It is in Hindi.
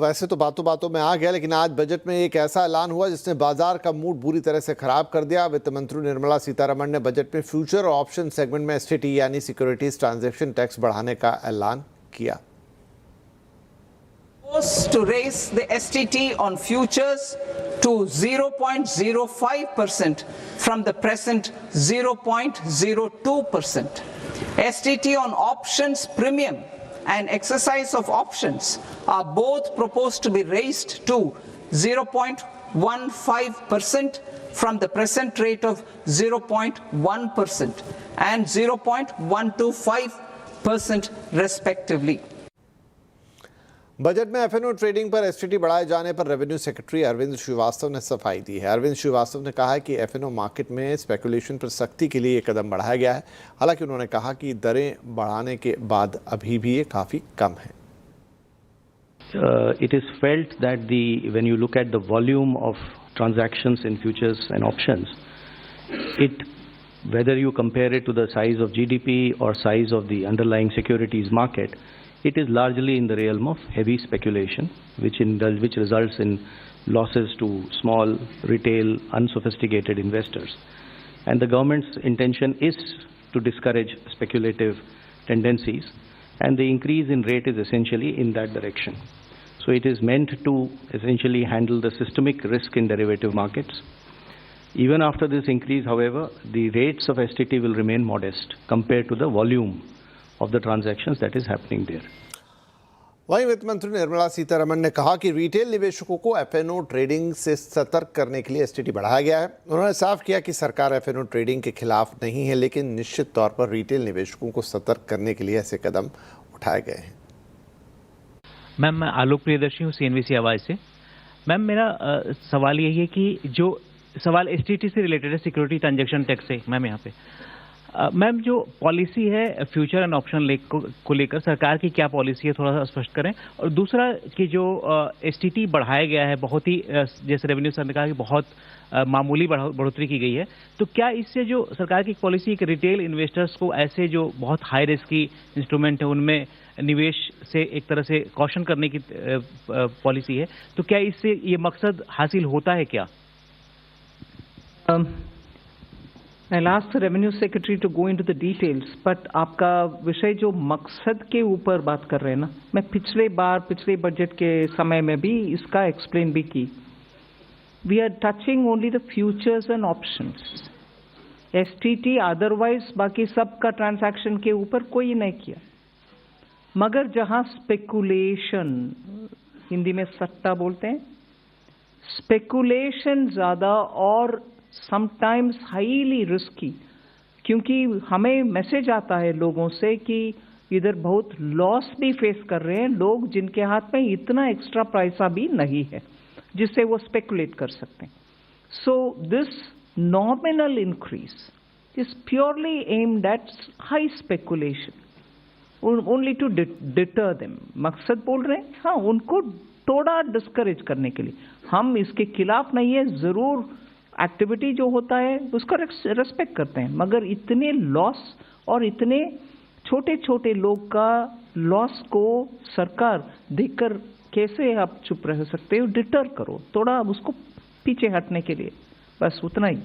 वैसे तो बातों बातों में आ गया, लेकिन आज बजट में एक ऐसा ऐलान हुआ जिसने बाजार का मूड बुरी तरह से खराब कर दिया। वित्त मंत्री निर्मला सीतारमण ने बजट में फ्यूचर और ऑप्शन सेगमेंट में एसटीटी यानी सिक्योरिटीज ट्रांजैक्शन टैक्स बढ़ाने का ऐलान किया। To raise the STT on futures to 0.05% from the present 0.02%. STT on options premium and exercise of options are both proposed to be raised to 0.15% from the present rate of 0.1% and 0.125% respectively. Budget में एफएनओ ट्रेडिंग पर एसटीटी बढ़ाए जाने पर रेवेन्यू सेक्रेटरी अरविंद श्रीवास्तव ने सफाई दी है। अरविंद श्रीवास्तव ने कहा है कि एफएनओ मार्केट में स्पेकुलेशन पर सख्ती के लिए ये कदम बढ़ाया गया है। हालांकि उन्होंने कहा कि दरें बढ़ाने के बाद अभी भी ये काफ़ी कम है। It is felt that when you look at the volume of transactions in futures and options, whether you compare it to the size of GDP or size of the underlying securities market, it is largely in the realm of heavy speculation, which results in losses to small, retail, unsophisticated investors. And the government's intention is to discourage speculative tendencies, and the increase in rate is essentially in that direction. So it is meant to essentially handle the systemic risk in derivative markets. Even after this increase, however, the rates of STT will remain modest compared to the volume of the transactions that is happening there. वहीं वित्त मंत्री निर्मला सीतारमण ने कहा कि रिटेल निवेशकों को एफएनओ ट्रेडिंग से सतर्क करने के लिए एसटीटी बढ़ाया गया है। उन्होंने साफ किया कि सरकार एफएनओ ट्रेडिंग के खिलाफ नहीं है, लेकिन निश्चित तौर पर रिटेल निवेशकों को सतर्क करने के लिए ऐसे कदम उठाए गए हैं। मैम, मैं आलोक प्रियदर्शी हूँ सीएनबीसी आवाज़ से। मैम, मेरा सवाल यही है कि जो सवाल एसटीटी से रिलेटेड है, सिक्योरिटी ट्रांजैक्शन टैक्स से, मैम यहाँ पे मैम जो पॉलिसी है फ्यूचर एंड ऑप्शन को लेकर सरकार की क्या पॉलिसी है, थोड़ा सा स्पष्ट करें। और दूसरा कि जो एसटीटी बढ़ाया गया है, बहुत ही जैसे रेवेन्यू सर ने कहा कि बहुत मामूली बढ़ोतरी की गई है, तो क्या इससे जो सरकार की पॉलिसी कि रिटेल इन्वेस्टर्स को ऐसे जो बहुत हाई रिस्क की इंस्ट्रूमेंट है उनमें निवेश से एक तरह से कॉशन करने की पॉलिसी है, तो क्या इससे ये मकसद हासिल होता है क्या? I'll ask the Revenue Secretary to go into the details, but आपका विषय जो मकसद के ऊपर बात कर रहे हैं ना, मैं पिछले बजट के समय में भी इसका एक्सप्लेन भी की। We are touching only the futures and options. STT otherwise बाकी सब का ट्रांजैक्शन के ऊपर कोई नहीं किया, मगर जहां स्पेकुलेशन, हिंदी में सट्टा बोलते हैं, स्पेकुलेशन ज़्यादा और समटाइम्स हाईली रिस्की, क्योंकि हमें मैसेज आता है लोगों से कि इधर बहुत लॉस भी फेस कर रहे हैं लोग जिनके हाथ में इतना एक्स्ट्रा पैसा भी नहीं है जिससे वो स्पेकुलेट कर सकते हैं। So this nominal increase is purely aimed at high speculation only to deter them. मकसद बोल रहे हैं, हाँ, उनको थोड़ा डिस्करेज करने के लिए। हम इसके खिलाफ नहीं है, जरूर एक्टिविटी जो होता है उसका रेस्पेक्ट करते हैं, मगर इतने लॉस और इतने छोटे छोटे लोग का लॉस को सरकार देखकर कैसे आप चुप रह सकते हो? डिटर करो थोड़ा, उसको पीछे हटने के लिए, बस उतना ही।